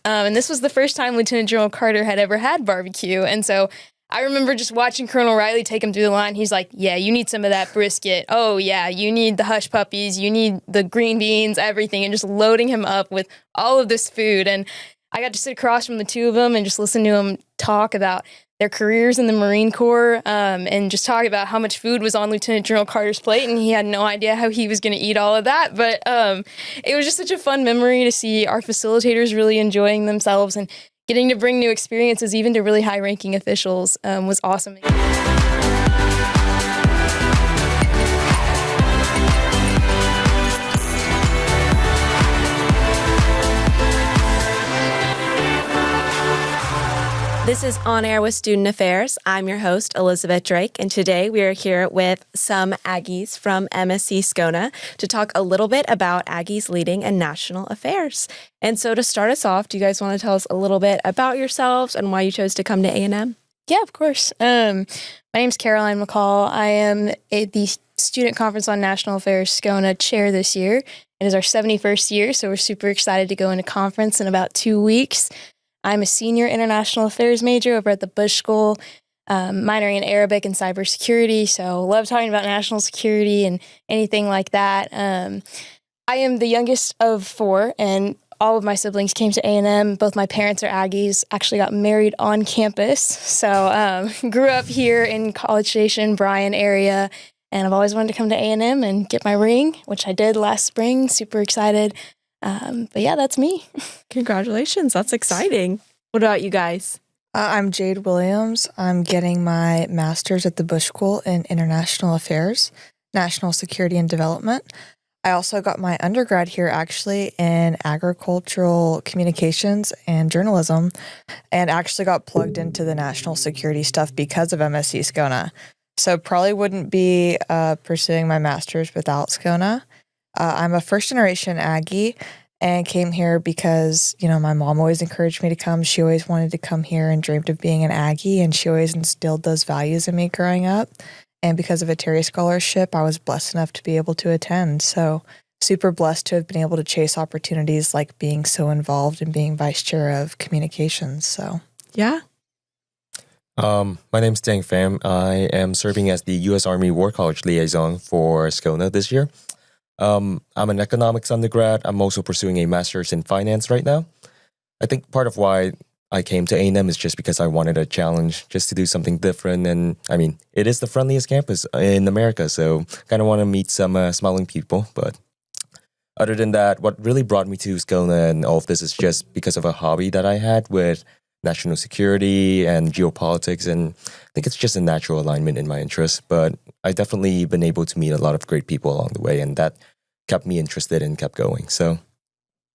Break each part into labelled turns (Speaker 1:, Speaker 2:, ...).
Speaker 1: And this was the first time Lieutenant General Carter had ever had barbecue. And so I remember just watching Colonel Riley take him through the line. He's like, yeah, you need some of that brisket. Oh, yeah, you need the hush puppies. You need the green beans, everything, and just loading him up with all of this food. And I got to sit across from the two of them and just listen to them talk about their careers in the Marine Corps and just talk about how much food was on Lieutenant General Carter's plate. And he had no idea how he was going to eat all of that. But it was just such a fun memory to see our facilitators really enjoying themselves and getting to bring new experiences, even to really high-ranking officials, was awesome.
Speaker 2: This is On Air with Student Affairs. I'm your host, Elizabeth Drake, and today we are here with some Aggies from MSC SCONA to talk a little bit about Aggies leading in national affairs. And so to start us off, do you guys want to tell us a little bit about yourselves and why you chose to come to A&M?
Speaker 1: Yeah, of course. My name's Caroline McCall. I am the Student Conference on National Affairs SCONA Chair this year. It is our 71st year, so we're super excited to go into conference in about 2 weeks. I'm a senior international affairs major over at the Bush School, minoring in Arabic and cybersecurity, so love talking about national security and anything like that. I am the youngest of 4, and all of my siblings came to A&M. Both my parents are Aggies, actually got married on campus, so grew up here in College Station, Bryan area, and I've always wanted to come to A&M and get my ring, which I did last spring. Super excited. But yeah, that's me.
Speaker 2: Congratulations. That's exciting. What about you guys?
Speaker 3: I'm Jade Williams. I'm getting my master's at the Bush School in International Affairs, National Security and Development. I also got my undergrad here actually in agricultural communications and journalism, and actually got plugged into the national security stuff because of MSC SCONA. So probably wouldn't be pursuing my master's without SCONA. I'm a first-generation Aggie and came here because, my mom always encouraged me to come. She always wanted to come here and dreamed of being an Aggie, and she always instilled those values in me growing up. And because of a Terry Scholarship, I was blessed enough to be able to attend. So super blessed to have been able to chase opportunities like being so involved and being vice chair of communications. So, yeah.
Speaker 4: My name's Dang Pham. I am serving as the U.S. Army War College Liaison for SCONA this year. I'm an economics undergrad. I'm also pursuing a master's in finance right now. I think part of why I came to A&M is just because I wanted a challenge, just to do something different. And I mean, it is the friendliest campus in America, so kind of want to meet some smiling people. But other than that, what really brought me to SCONA and all of this is just because of a hobby that I had with national security and geopolitics, and I think it's just a natural alignment in my interests. But I definitely been able to meet a lot of great people along the way, and that kept me interested and kept going. So,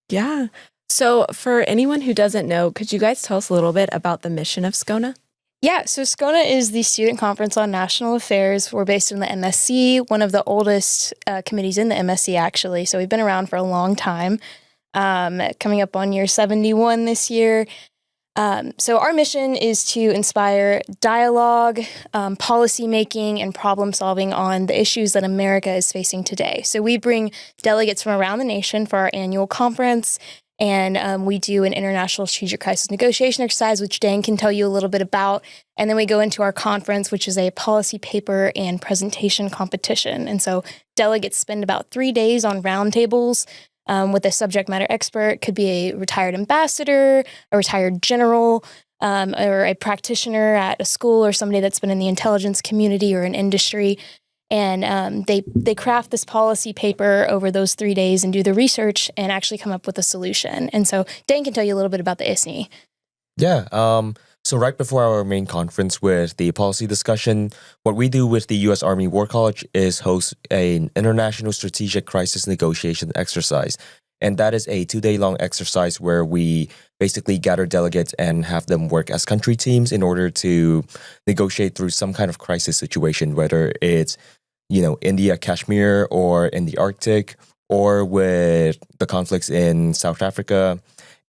Speaker 2: yeah. So for anyone who doesn't know, could you guys tell us a little bit about the mission of SCONA?
Speaker 1: Yeah, so SCONA is the Student Conference on National Affairs. We're based in the MSC, one of the oldest committees in the MSC, actually. So we've been around for a long time, coming up on year 71 this year. So our mission is to inspire dialogue, policy making, and problem solving on the issues that America is facing today. So we bring delegates from around the nation for our annual conference, and we do an international strategic crisis negotiation exercise, which Dan can tell you a little bit about. And then we go into our conference, which is a policy paper and presentation competition. And so delegates spend about 3 days on roundtables with a subject matter expert. Could be a retired ambassador, a retired general, or a practitioner at a school, or somebody that's been in the intelligence community or an industry. And they craft this policy paper over those 3 days and do the research and actually come up with a solution. And so Dan can tell you a little bit about the ISNE.
Speaker 4: Yeah. So right before our main conference with the policy discussion, what we do with the U.S. Army War College is host an international strategic crisis negotiation exercise. And that is a 2-day-long exercise where we basically gather delegates and have them work as country teams in order to negotiate through some kind of crisis situation, whether it's, India, Kashmir, or in the Arctic, or with the conflicts in South Africa.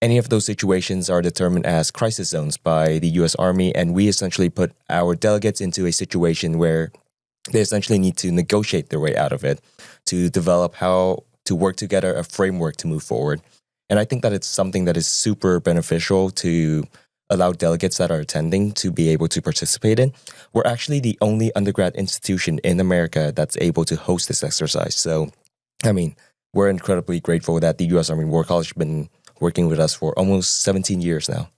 Speaker 4: Any of those situations are determined as crisis zones by the U.S. Army, and we essentially put our delegates into a situation where they essentially need to negotiate their way out of it to develop how to work together, a framework to move forward. And I think that it's something that is super beneficial to allow delegates that are attending to be able to participate in. We're actually the only undergrad institution in America that's able to host this exercise. So, I mean, we're incredibly grateful that the U.S. Army War College has been working with us for almost 17 years now.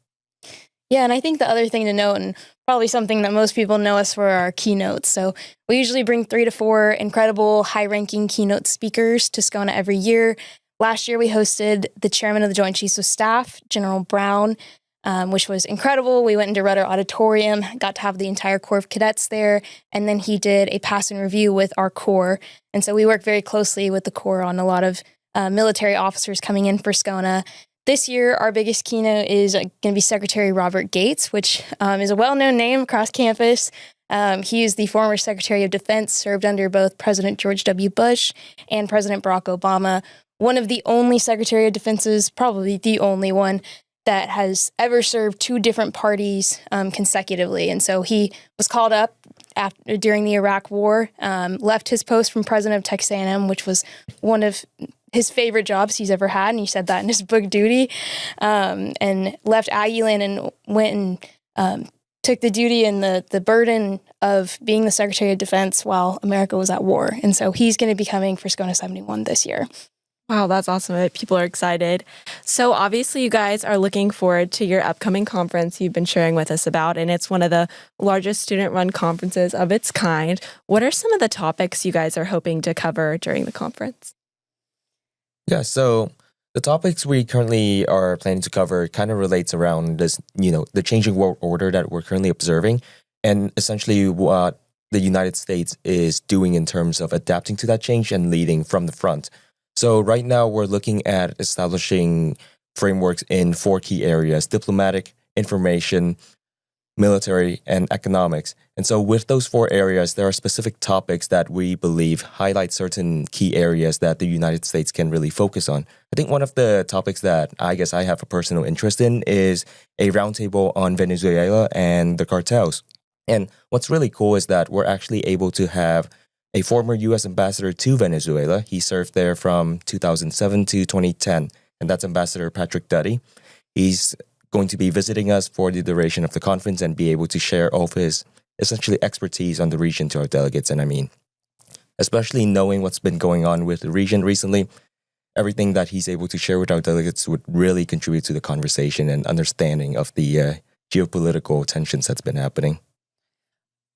Speaker 1: Yeah, and I think the other thing to note, and probably something that most people know us for, are keynotes. So we usually bring 3 to 4 incredible, high-ranking keynote speakers to SCONA every year. Last year, we hosted the chairman of the Joint Chiefs of Staff, General Brown, which was incredible. We went into Rudder Auditorium, got to have the entire Corps of Cadets there, and then he did a passing review with our Corps. And so we work very closely with the Corps on a lot of military officers coming in for SCONA. This year, our biggest keynote is going to be Secretary Robert Gates, which is a well-known name across campus. He is the former Secretary of Defense, served under both President George W. Bush and President Barack Obama. One of the only Secretary of Defenses, probably the only one, that has ever served 2 different parties consecutively. And so he was called up during the Iraq War, left his post from president of Texas A&M, which was one of his favorite jobs he's ever had, and he said that in his book Duty, and left Aggieland and went and took the duty and the burden of being the Secretary of Defense while America was at war. And so he's going to be coming for SCONA 71 this year.
Speaker 2: Wow, that's awesome. People are excited. So obviously you guys are looking forward to your upcoming conference you've been sharing with us about, and it's one of the largest student-run conferences of its kind. What are some of the topics you guys are hoping to cover during the conference?
Speaker 4: Yeah, so the topics we currently are planning to cover kind of relates around this, the changing world order that we're currently observing, and essentially what the United States is doing in terms of adapting to that change and leading from the front. So right now we're looking at establishing frameworks in 4 key areas: diplomatic, information, military, and economics. And so with those 4 areas, there are specific topics that we believe highlight certain key areas that the United States can really focus on. I think one of the topics that I guess I have a personal interest in is a roundtable on Venezuela and the cartels. And what's really cool is that we're actually able to have a former U.S. ambassador to Venezuela. He served there from 2007 to 2010, and that's Ambassador Patrick Duddy. He's going to be visiting us for the duration of the conference and be able to share all of his essentially expertise on the region to our delegates. And I mean, especially knowing what's been going on with the region recently, everything that he's able to share with our delegates would really contribute to the conversation and understanding of the geopolitical tensions that's been happening.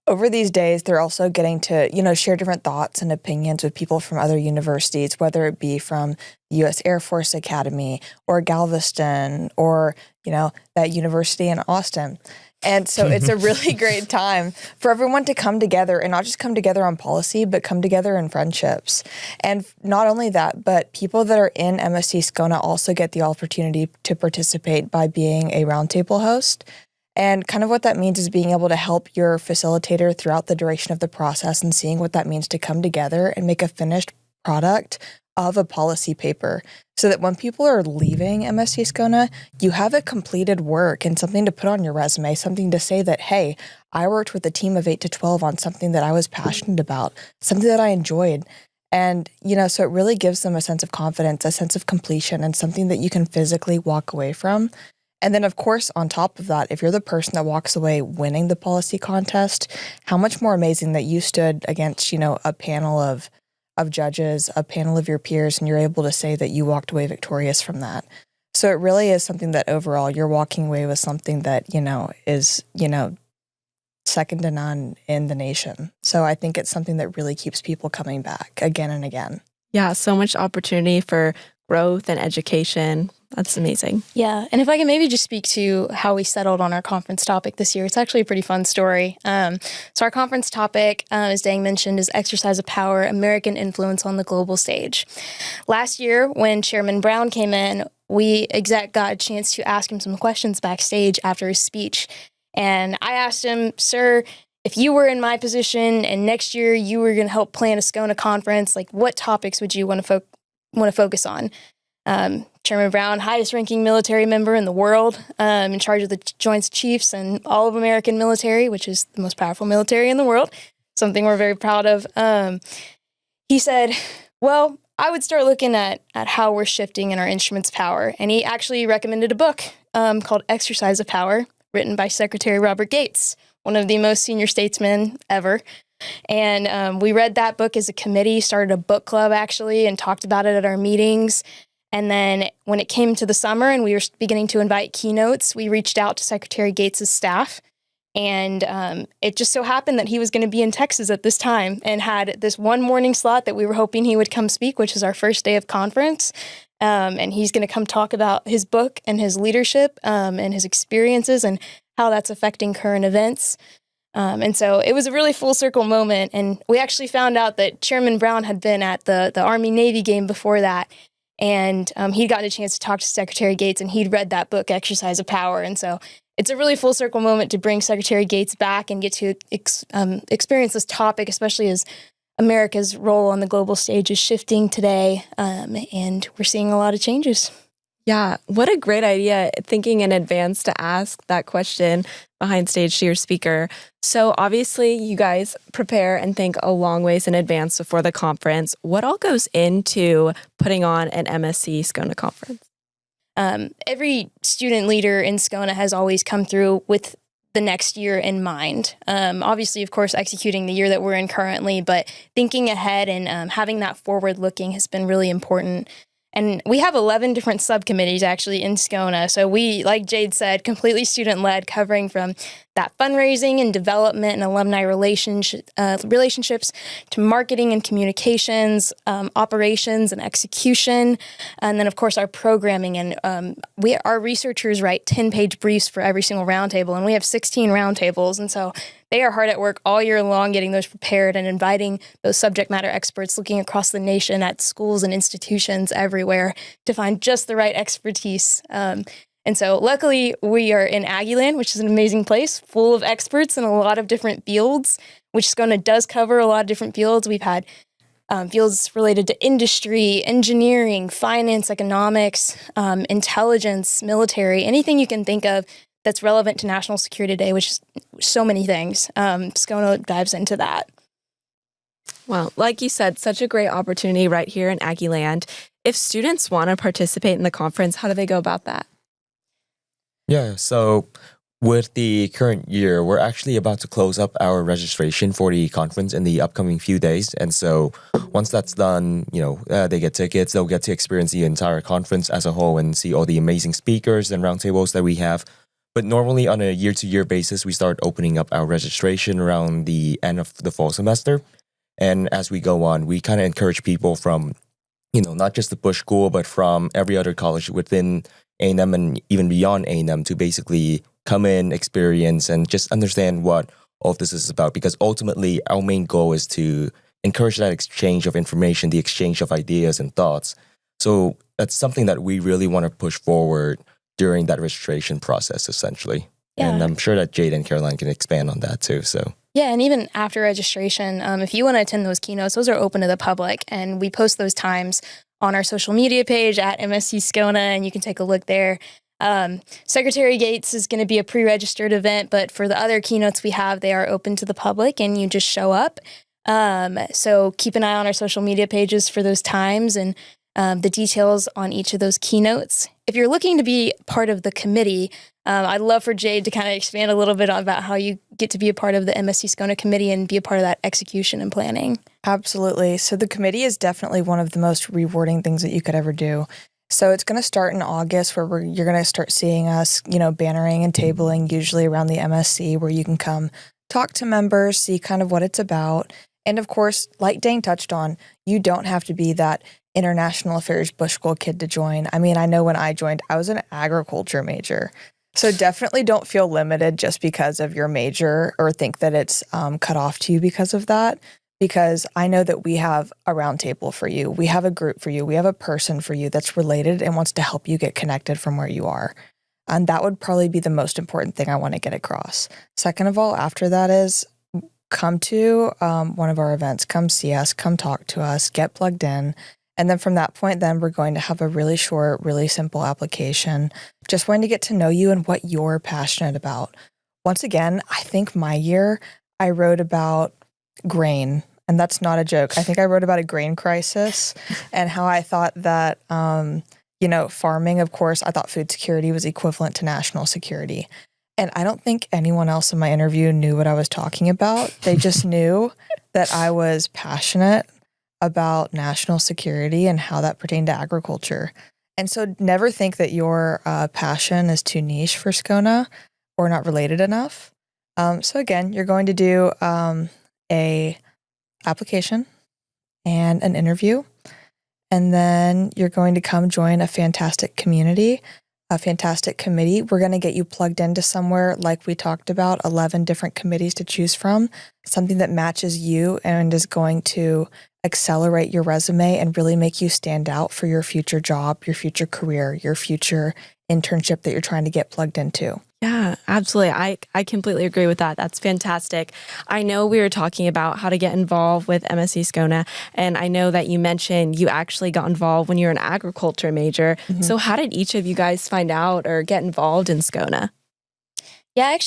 Speaker 3: Over these days, they're also getting to, share different thoughts and opinions with people from other universities, whether it be from the U.S. Air Force Academy or Galveston or, that university in Austin. And so it's a really great time for everyone to come together and not just come together on policy, but come together in friendships. And not only that, but people that are in MSC SCONA also get the opportunity to participate by being a roundtable host. And kind of what that means is being able to help your facilitator throughout the duration of the process and seeing what that means to come together and make a finished product of a policy paper so that when people are leaving MSC SCONA, you have a completed work and something to put on your resume, something to say that, hey, I worked with a team of 8 to 12 on something that I was passionate about, something that I enjoyed. And, so it really gives them a sense of confidence, a sense of completion, and something that you can physically walk away from. And then, of course, on top of that, if you're the person that walks away winning the policy contest, how much more amazing that you stood against, a panel of judges, a panel of your peers, and you're able to say that you walked away victorious from that. So it really is something that overall you're walking away with something that, is, second to none in the nation. So I think it's something that really keeps people coming back again and again.
Speaker 2: Yeah, so much opportunity for growth and education. That's amazing.
Speaker 1: Yeah, and if I can maybe just speak to how we settled on our conference topic this year, it's actually a pretty fun story. So our conference topic, as Dang mentioned, is Exercise of Power, American Influence on the Global Stage. Last year, when Chairman Brown came in, we got a chance to ask him some questions backstage after his speech. And I asked him, sir, if you were in my position and next year you were going to help plan a SCONA conference, what topics would you want to focus on? Chairman Brown, highest ranking military member in the world, in charge of the Joint Chiefs and all of American military, which is the most powerful military in the world, something we're very proud of. He said, well, I would start looking at how we're shifting in our instrument's power. And he actually recommended a book called Exercise of Power, written by Secretary Robert Gates, one of the most senior statesmen ever. And we read that book as a committee, started a book club actually, and talked about it at our meetings. And then when it came to the summer and we were beginning to invite keynotes, we reached out to Secretary Gates' staff. And it just so happened that he was going to be in Texas at this time and had this one morning slot that we were hoping he would come speak, which is our first day of conference. And he's going to come talk about his book and his leadership and his experiences and how that's affecting current events. And so it was a really full circle moment. And we actually found out that Chairman Brown had been at the Army-Navy game before that. And he'd gotten a chance to talk to Secretary Gates, and he'd read that book, Exercise of Power. And so it's a really full circle moment to bring Secretary Gates back and get to experience this topic, especially as America's role on the global stage is shifting today. And we're seeing a lot of changes.
Speaker 2: Yeah, what a great idea, thinking in advance to ask that question behind stage to your speaker. So obviously you guys prepare and think a long ways in advance before the conference. What all goes into putting on an MSC SCONA conference?
Speaker 1: Every student leader in SCONA has always come through with the next year in mind. Obviously, of course, executing the year that we're in currently, but thinking ahead and having that forward looking has been really important. And we have 11 different subcommittees actually in SCONA. So we, like Jade said, completely student-led, covering from that fundraising and development and alumni relationships to marketing and communications, operations and execution, and then, of course, our programming. And our researchers write 10-page briefs for every single roundtable, and we have 16 roundtables. And so they are hard at work all year long getting those prepared and inviting those subject matter experts looking across the nation at schools and institutions everywhere to find just the right expertise. And so luckily we are in Aggieland, which is an amazing place full of experts in a lot of different fields, which SCONA does cover a lot of different fields. We've had fields related to industry, engineering, finance, economics, intelligence, military, anything you can think of that's relevant to national security today, which is so many things. SCONA dives into that.
Speaker 2: Well, like you said, such a great opportunity right here in Aggieland. If students want to participate in the conference, how do they go about that?
Speaker 4: Yeah, so with the current year, we're actually about to close up our registration for the conference in the upcoming few days. And so once that's done, they get tickets, they'll get to experience the entire conference as a whole and see all the amazing speakers and roundtables that we have. But normally on a year-to-year basis, we start opening up our registration around the end of the fall semester. And as we go on, we kind of encourage people from, not just the Bush School, but from every other college within A&M and even beyond A&M to basically come in, experience, and just understand what all of this is about. Because ultimately, our main goal is to encourage that exchange of information, the exchange of ideas and thoughts. So that's something that we really want to push forward during that registration process, essentially. Yeah. And I'm sure that Jade and Caroline can expand on that too. So
Speaker 1: yeah, and even after registration, if you want to attend those keynotes, those are open to the public, and we post those times on our social media page at MSC SCONA, and you can take a look there. Secretary Gates is going to be a pre-registered event, but for the other keynotes we have, they are open to the public, and you just show up. So keep an eye on our social media pages for those times and the details on each of those keynotes. If you're looking to be part of the committee, I'd love for Jade to kind of expand a little bit about how you get to be a part of the MSC SCONA committee and be a part of that execution and planning.
Speaker 3: Absolutely. So the committee is definitely one of the most rewarding things that you could ever do. So it's going to start in August where you're going to start seeing us, bannering and tabling usually around the MSC where you can come talk to members, see kind of what it's about. And of course, like Dang touched on, you don't have to be that international affairs Bush School kid to join. I mean, I know when I joined, I was an agriculture major. So definitely don't feel limited just because of your major or think that it's cut off to you because of that. Because I know that we have a roundtable for you. We have a group for you. We have a person for you that's related and wants to help you get connected from where you are. And that would probably be the most important thing I want to get across. Second of all, after that is come to one of our events. Come see us. Come talk to us. Get plugged in. And then from that point, then we're going to have a really short, really simple application. Just wanting to get to know you and what you're passionate about. Once again, I think my year, I wrote about grain And that's not a joke. I think I wrote about a grain crisis and how I thought that, farming, of course, I thought food security was equivalent to national security. And I don't think anyone else in my interview knew what I was talking about. They just knew that I was passionate about national security and how that pertained to agriculture. And so never think that your passion is too niche for SCONA or not related enough. So again, you're going to do a application and an interview, and then you're going to come join a fantastic community, a fantastic committee. We're going to get you plugged into somewhere, like we talked about, 11 different committees to choose from, something that matches you and is going to accelerate your resume and really make you stand out for your future job, your future career, your future internship that you're trying to get plugged into.
Speaker 2: Yeah, absolutely. I completely agree with that. That's fantastic. I know we were talking about how to get involved with MSC SCONA, and I know that you mentioned you actually got involved when you were an agriculture major. Mm-hmm. So how did each of you guys find out or get involved in SCONA?
Speaker 1: Yeah, I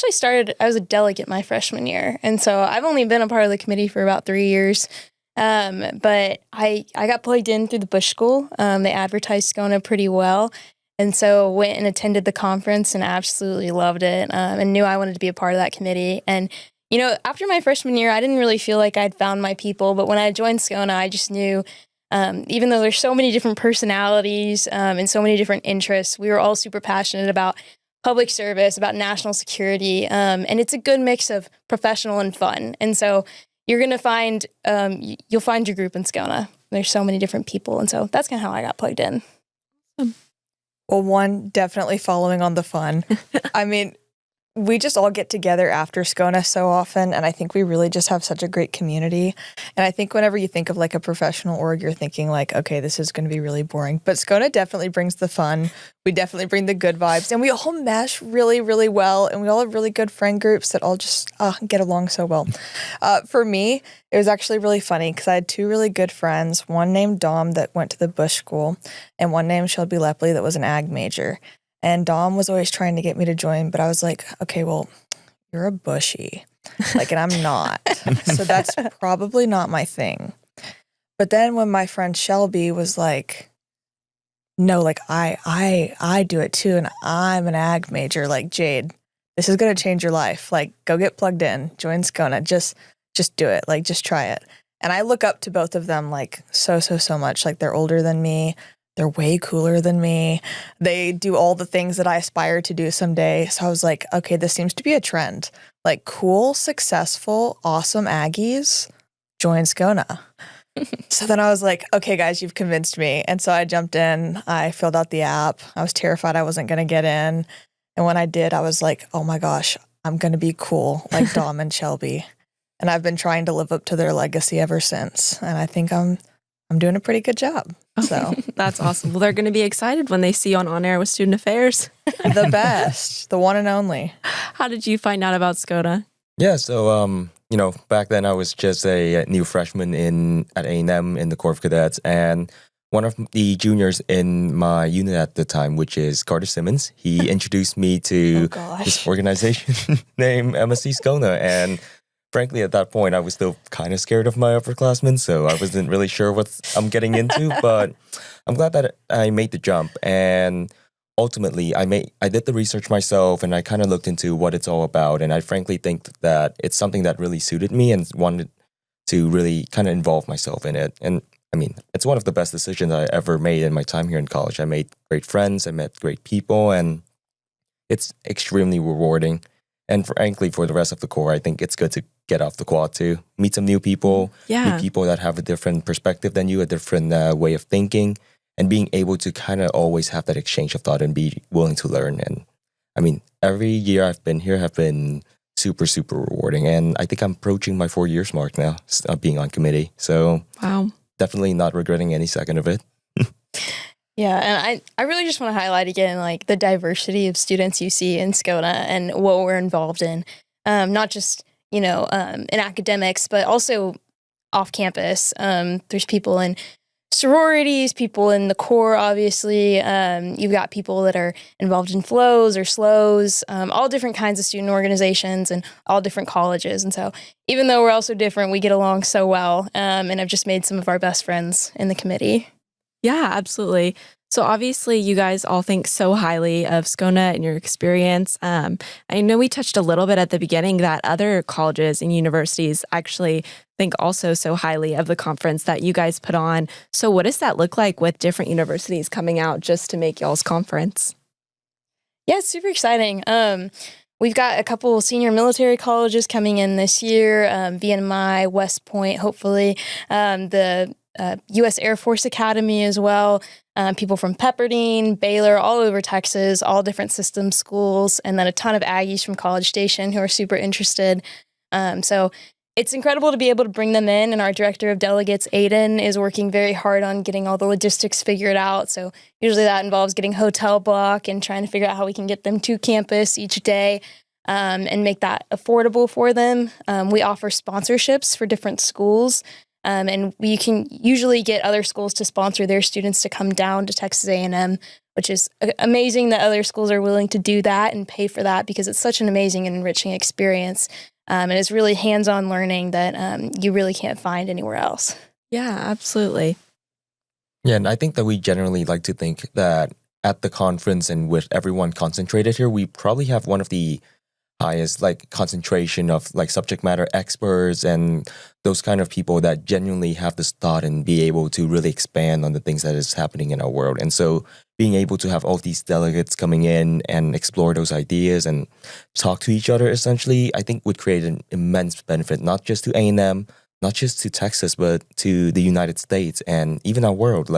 Speaker 1: was a delegate my freshman year, and so I've only been a part of the committee for about 3 years. But I got plugged in through the Bush School. They advertised SCONA pretty well. And so went and attended the conference and absolutely loved it, and knew I wanted to be a part of that committee. And, after my freshman year, I didn't really feel like I'd found my people. But when I joined SCONA, I just knew, even though there's so many different personalities and so many different interests, we were all super passionate about public service, about national security. And it's a good mix of professional and fun. And so you're going to find, you'll find your group in SCONA. There's so many different people. And so that's kind of how I got plugged in.
Speaker 3: Well, one, definitely following on the fun. I mean, we just all get together after SCONA so often, and I think we really just have such a great community. And I think whenever you think of like a professional org, you're thinking like, okay, this is going to be really boring. But SCONA definitely brings the fun. We definitely bring the good vibes, and we all mesh really, really well. And we all have really good friend groups that all just get along so well. For me, it was actually really funny because I had two really good friends, one named Dom that went to the Bush School, and one named Shelby Lepley that was an ag major. And Dom was always trying to get me to join, but I was like, okay, well, you're a Bushy. And I'm not. So that's probably not my thing. But then when my friend Shelby was like, no, I do it too, and I'm an ag major, Jade, this is going to change your life. Go get plugged in, join SCONA, just do it. Just try it. And I look up to both of them so much. They're older than me. They're way cooler than me. They do all the things that I aspire to do someday. So I was like, okay, this seems to be a trend. Cool, successful, awesome Aggies, join SCONA. So then I was like, okay, guys, you've convinced me. And so I jumped in. I filled out the app. I was terrified I wasn't going to get in. And when I did, I was like, oh my gosh, I'm going to be cool like Dom and Shelby. And I've been trying to live up to their legacy ever since. And I think I'm doing a pretty good job. So
Speaker 2: that's awesome. Well, they're going to be excited when they see you on Air with Student Affairs.
Speaker 3: The best, the one and only.
Speaker 2: How did you find out about SCONA?
Speaker 4: Yeah, so back then I was just a new freshman at A&M in the Corps of Cadets, and one of the juniors in my unit at the time, which is Carter Simmons, he introduced me to this organization named MSC SCONA, and frankly, at that point, I was still kind of scared of my upperclassmen, so I wasn't really sure what I'm getting into, but I'm glad that I made the jump. And ultimately, I did the research myself, and I kind of looked into what it's all about. And I frankly think that it's something that really suited me and wanted to really kind of involve myself in it. And I mean, it's one of the best decisions I ever made in my time here in college. I made great friends, I met great people, and it's extremely rewarding. And frankly, for the rest of the Corps, I think it's good to get off the quad too, meet some new people, meet people that have a different perspective than you, a different way of thinking, and being able to kind of always have that exchange of thought and be willing to learn. And I mean, every year I've been here have been super, super rewarding. And I think I'm approaching my 4 years mark now, being on committee. So definitely not regretting any second of it.
Speaker 1: Yeah, and I really just want to highlight again, the diversity of students you see in SCONA and what we're involved in, not just, in academics, but also off campus. There's people in sororities, people in the Corps, obviously. You've got people that are involved in flows or slows, all different kinds of student organizations and all different colleges. And so even though we're all so different, we get along so well. And I've just made some of our best friends in the committee.
Speaker 2: Yeah, absolutely. So obviously you guys all think so highly of SCONA and your experience. I know we touched a little bit at the beginning that other colleges and universities actually think also so highly of the conference that you guys put on. So what does that look like with different universities coming out just to make y'all's conference?
Speaker 1: Yeah, it's super exciting. We've got a couple senior military colleges coming in this year, VNMI, West Point, hopefully, the U.S. Air Force Academy as well, people from Pepperdine, Baylor, all over Texas, all different system schools, and then a ton of Aggies from College Station who are super interested. So it's incredible to be able to bring them in, and our director of delegates, Aiden, is working very hard on getting all the logistics figured out. So usually that involves getting hotel block and trying to figure out how we can get them to campus each day and make that affordable for them. We offer sponsorships for different schools. And we can usually get other schools to sponsor their students to come down to Texas A&M, which is amazing that other schools are willing to do that and pay for that because it's such an amazing and enriching experience. And it's really hands-on learning that you really can't find anywhere else.
Speaker 2: Yeah, absolutely.
Speaker 4: Yeah, and I think that we generally like to think that at the conference and with everyone concentrated here, we probably have one of the highest concentration of subject matter experts and those kind of people that genuinely have this thought and be able to really expand on the things that is happening in our world. And so being able to have all these delegates coming in and explore those ideas and talk to each other essentially, I think would create an immense benefit, not just to A&M, not just to Texas, but to the United States and even our world.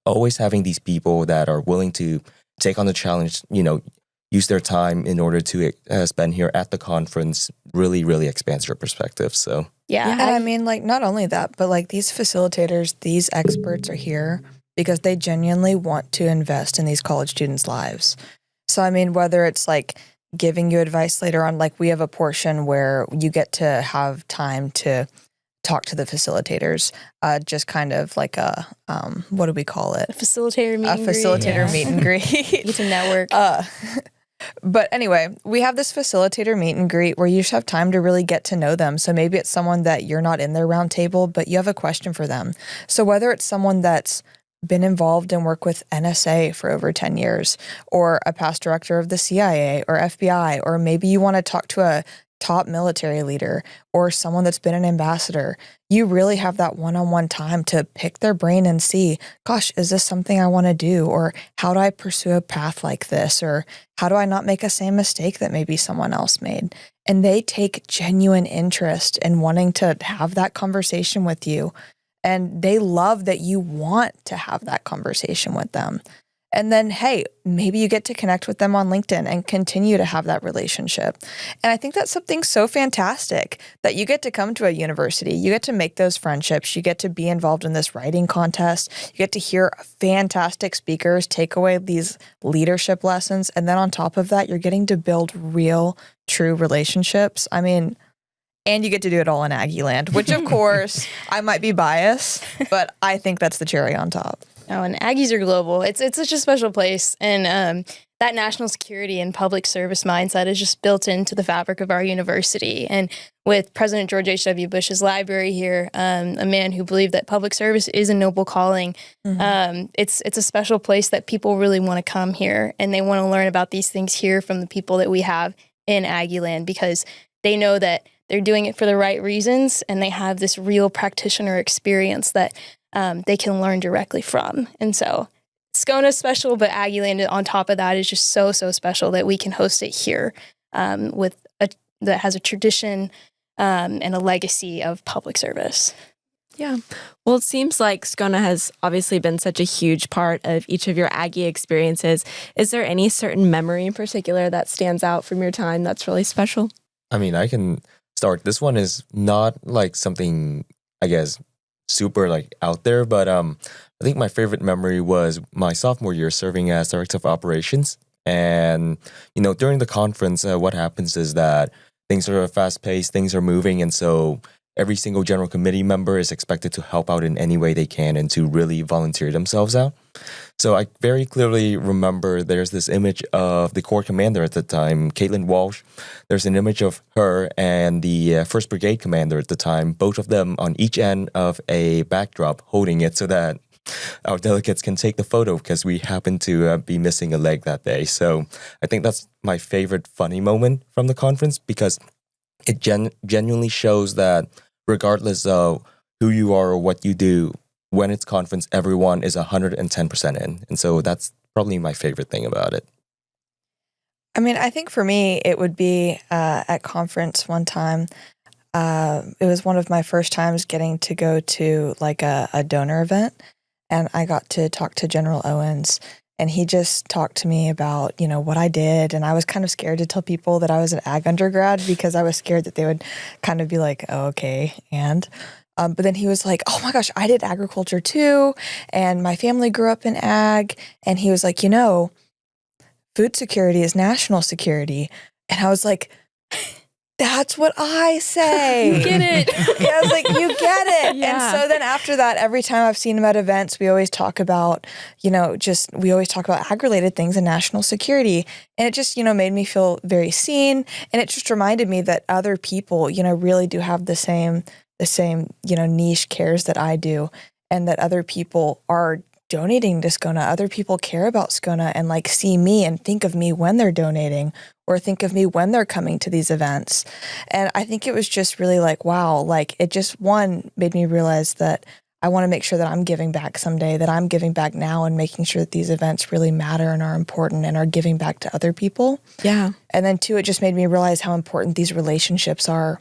Speaker 4: Always having these people that are willing to take on the challenge, use their time in order to spend here at the conference really, really expands your perspective. So
Speaker 1: yeah.
Speaker 3: And I mean, not only that, but these facilitators, these experts are here because they genuinely want to invest in these college students' lives. So, I mean, whether it's giving you advice later on, we have a portion where you get to have time to talk to the facilitators, just kind of like a, what do we call it?
Speaker 1: A facilitator meet and greet.
Speaker 3: A facilitator meet and greet.
Speaker 1: Get to network.
Speaker 3: But anyway, we have this facilitator meet and greet where you just have time to really get to know them. So maybe it's someone that you're not in their round table, but you have a question for them. So whether it's someone that's been involved and worked with NSA for over 10 years, or a past director of the CIA or FBI, or maybe you want to talk to a top military leader or someone that's been an ambassador, you really have that one-on-one time to pick their brain and see, gosh, is this something I want to do? Or how do I pursue a path like this? Or how do I not make a same mistake that maybe someone else made? And they take genuine interest in wanting to have that conversation with you. And they love that you want to have that conversation with them. And then, hey, maybe you get to connect with them on LinkedIn and continue to have that relationship. And I think that's something so fantastic that you get to come to a university, you get to make those friendships, you get to be involved in this writing contest, you get to hear fantastic speakers take away these leadership lessons. And then on top of that, you're getting to build real, true relationships. I mean, and you get to do it all in Aggieland, which of course I might be biased, but I think that's the cherry on top.
Speaker 1: Oh, and Aggies are global. It's such a special place. And that national security and public service mindset is just built into the fabric of our university. And with President George H.W. Bush's library here, a man who believed that public service is a noble calling, it's a special place that people really want to come here. And they want to learn about these things here from the people that we have in Aggieland because they know that they're doing it for the right reasons and they have this real practitioner experience that they can learn directly from. And so SCONA is special, but Aggieland on top of that is just so special that we can host it here that has a tradition and a legacy of public service.
Speaker 2: Yeah. Well, it seems like SCONA has obviously been such a huge part of each of your Aggie experiences. Is there any certain memory in particular that stands out from your time that's really special?
Speaker 4: I mean, I can start. This one is not something, I guess, super out there, but I think my favorite memory was my sophomore year serving as director of operations. And during the conference, what happens is that things are fast paced, things are moving, and so every single general committee member is expected to help out in any way they can and to really volunteer themselves out. So I very clearly remember there's this image of the Corps commander at the time, Caitlin Walsh. There's an image of her and the 1st Brigade commander at the time, both of them on each end of a backdrop holding it so that our delegates can take the photo because we happen to be missing a leg that day. So I think that's my favorite funny moment from the conference because it genuinely shows that regardless of who you are or what you do, when it's conference, everyone is 110% in. And so that's probably my favorite thing about it.
Speaker 3: I mean, I think for me, it would be at conference one time. It was one of my first times getting to go to like a donor event. And I got to talk to General Owens. And he just talked to me about, what I did. And I was kind of scared to tell people that I was an ag undergrad because I was scared that they would kind of be like, oh, okay. But then he was like, oh my gosh, I did agriculture too. And my family grew up in ag. And he was like, food security is national security. And I was like, that's what I say.
Speaker 1: You get it.
Speaker 3: Yeah, I was like, you get it.
Speaker 2: Yeah.
Speaker 3: And so then after that, every time I've seen him at events, we always talk about, we always talk about ag-related things and national security. And it just, made me feel very seen. And it just reminded me that other people, really do have the same, niche cares that I do. And that other people are donating to SCONA. Other people care about SCONA and like see me and think of me when they're donating or think of me when they're coming to these events. And I think it was just really like, wow, like it just made me realize that I want to make sure that I'm giving back someday, that I'm giving back now and making sure that these events really matter and are important and are giving back to other people.
Speaker 2: Yeah.
Speaker 3: And then two, it just made me realize how important these relationships are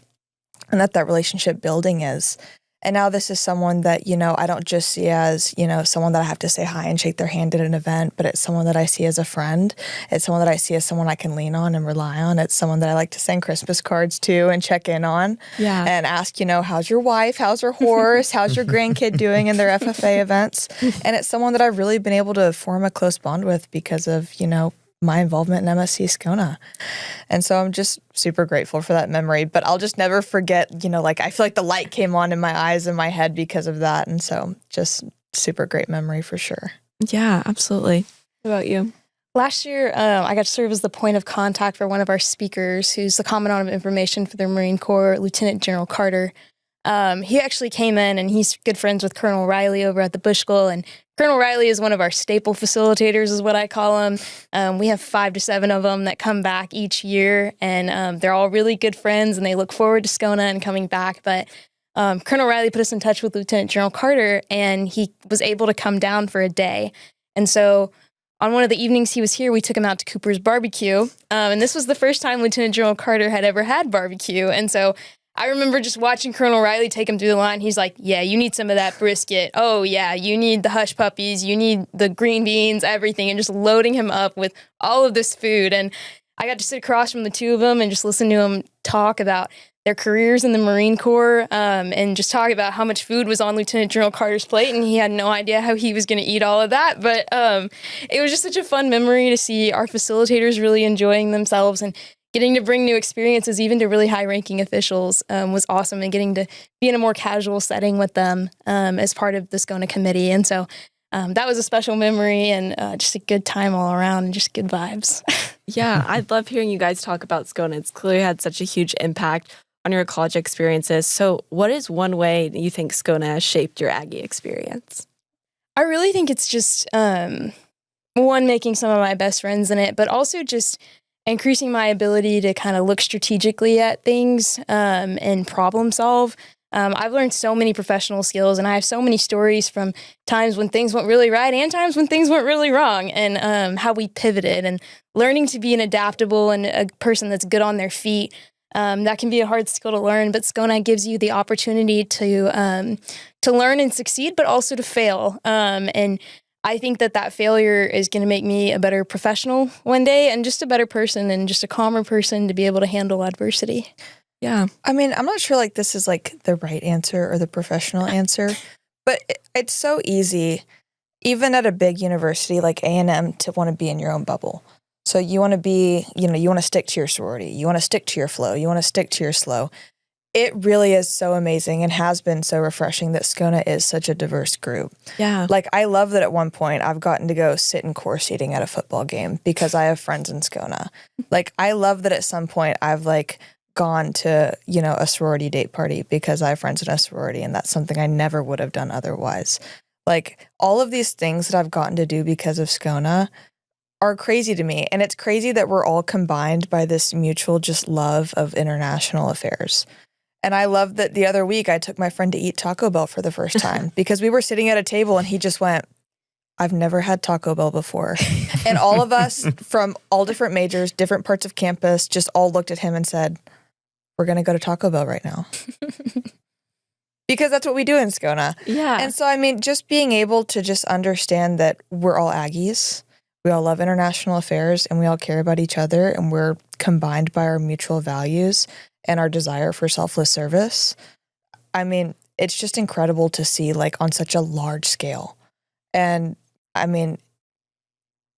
Speaker 3: and that relationship building is. And now this is someone that, I don't just see as, someone that I have to say hi and shake their hand at an event, but it's someone that I see as a friend. It's someone that I see as someone I can lean on and rely on. It's someone that I like to send Christmas cards to and check in on and ask, how's your wife? How's her horse? How's your grandkid doing in their FFA events? And it's someone that I've really been able to form a close bond with because of, my involvement in MSC SCONA. And so I'm just super grateful for that memory, but I'll just never forget, I feel like the light came on in my eyes and my head because of that. And so just super great memory for sure.
Speaker 2: Yeah, absolutely. What about you?
Speaker 1: Last year, I got to serve as the point of contact for one of our speakers, who's the Commandant of Information for the Marine Corps, Lieutenant General Carter. He actually came in and he's good friends with Colonel Riley over at the Bush School. And Colonel Riley is one of our staple facilitators is what I call him. We have 5 to 7 of them that come back each year and they're all really good friends and they look forward to SCONA and coming back. But Colonel Riley put us in touch with Lieutenant General Carter and he was able to come down for a day. And so on one of the evenings he was here, we took him out to Cooper's Barbecue. And this was the first time Lieutenant General Carter had ever had barbecue. And so I remember just watching Colonel Riley take him through the line. He's like, yeah, you need some of that brisket. Oh, yeah, you need the hush puppies. You need the green beans, everything, and just loading him up with all of this food. And I got to sit across from the two of them and just listen to them talk about their careers in the Marine Corps and just talk about how much food was on Lieutenant General Carter's plate. And he had no idea how he was going to eat all of that. But it was just such a fun memory to see our facilitators really enjoying themselves and getting to bring new experiences, even to really high-ranking officials, was awesome, and getting to be in a more casual setting with them as part of the SCONA committee. And so that was a special memory and just a good time all around and just good vibes.
Speaker 2: Yeah, I love hearing you guys talk about SCONA. It's clearly had such a huge impact on your college experiences. So what is one way that you think SCONA has shaped your Aggie experience?
Speaker 1: I really think it's just, one, making some of my best friends in it, but also just increasing my ability to kind of look strategically at things and problem solve. I've learned so many professional skills and I have so many stories from times when things went really right and times when things went really wrong and how we pivoted and learning to be an adaptable and a person that's good on their feet. That can be a hard skill to learn, but SCONA gives you the opportunity to learn and succeed, but also to fail. And I think that failure is going to make me a better professional one day and just a better person and just a calmer person to be able to handle adversity.
Speaker 2: Yeah.
Speaker 3: I mean, I'm not sure like this is like the right answer or the professional answer, but it's so easy, even at a big university like A&M, to want to be in your own bubble. So you want to be, you want to stick to your sorority. You want to stick to your flow. You want to stick to your slow. It really is so amazing and has been so refreshing that SCONA is such a diverse group.
Speaker 2: Yeah.
Speaker 3: Like, I love that at one point I've gotten to go sit in core seating at a football game because I have friends in SCONA. Like, I love that at some point I've like gone to, a sorority date party because I have friends in a sorority, and that's something I never would have done otherwise. Like, all of these things that I've gotten to do because of SCONA are crazy to me. And it's crazy that we're all combined by this mutual just love of international affairs. And I love that the other week I took my friend to eat Taco Bell for the first time because we were sitting at a table and he just went, I've never had Taco Bell before. And all of us from all different majors, different parts of campus, just all looked at him and said, we're going to go to Taco Bell right now. Because that's what we do in SCONA.
Speaker 2: Yeah.
Speaker 3: And so, I mean, just being able to just understand that we're all Aggies, we all love international affairs, and we all care about each other, and we're combined by our mutual values and our desire for selfless service. I mean, it's just incredible to see, like, on such a large scale. And I mean,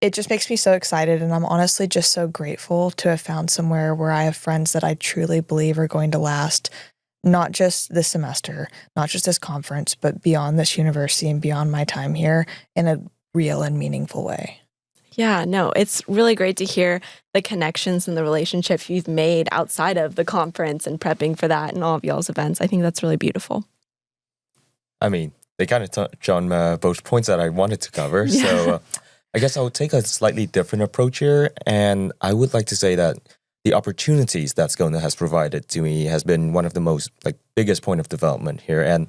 Speaker 3: it just makes me so excited, and I'm honestly just so grateful to have found somewhere where I have friends that I truly believe are going to last, not just this semester, not just this conference, but beyond this university and beyond my time here in a real and meaningful way.
Speaker 2: Yeah, no, it's really great to hear the connections and the relationships you've made outside of the conference and prepping for that and all of y'all's events. I think that's really beautiful.
Speaker 4: I mean, they kind of touch on both points that I wanted to cover.
Speaker 2: Yeah.
Speaker 4: So I guess I'll take a slightly different approach here. And I would like to say that the opportunities that SCONA has provided to me has been one of the most biggest point of development here. And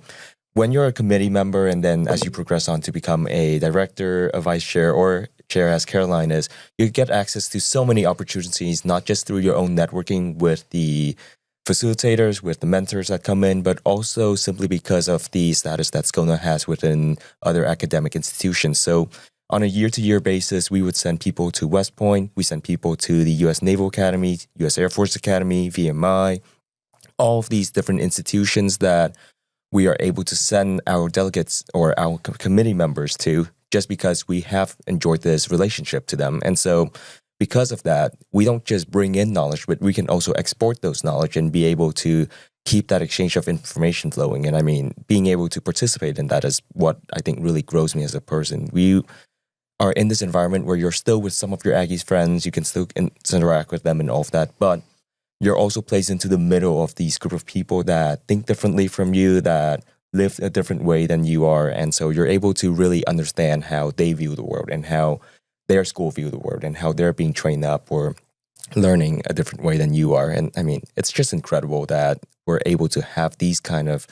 Speaker 4: when you're a committee member and then as you progress on to become a director, a vice chair, or chair as Caroline is, you get access to so many opportunities, not just through your own networking with the facilitators, with the mentors that come in, but also simply because of the status that SCONA has within other academic institutions. So on a year-to-year basis, we would send people to West Point, we send people to the U.S. Naval Academy, U.S. Air Force Academy, VMI, all of these different institutions that we are able to send our delegates or our committee members to just because we have enjoyed this relationship to them. And so because of that, we don't just bring in knowledge, but we can also export those knowledge and be able to keep that exchange of information flowing. And I mean, being able to participate in that is what I think really grows me as a person. We are in this environment where you're still with some of your Aggies friends, you can still interact with them and all of that, but you're also placed into the middle of these group of people that think differently from you, that live a different way than you are. And so you're able to really understand how they view the world and how their school view the world and how they're being trained up or learning a different way than you are. And I mean, it's just incredible that we're able to have these kind of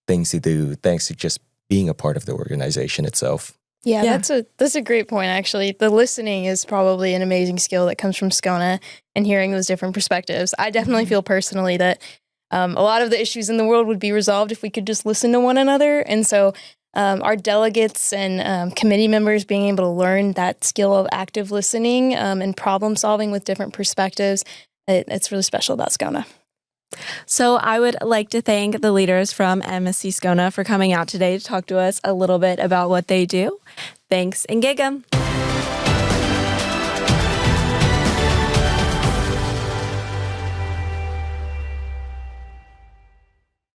Speaker 4: things to do thanks to just being a part of the organization itself.
Speaker 1: Yeah, that's a great point, actually. The listening is probably an amazing skill that comes from SCONA and hearing those different perspectives. I definitely feel personally that a lot of the issues in the world would be resolved if we could just listen to one another. And so our delegates and committee members being able to learn that skill of active listening and problem solving with different perspectives, it's really special about SCONA.
Speaker 2: So I would like to thank the leaders from MSC SCONA for coming out today to talk to us a little bit about what they do. Thanks and gig 'em.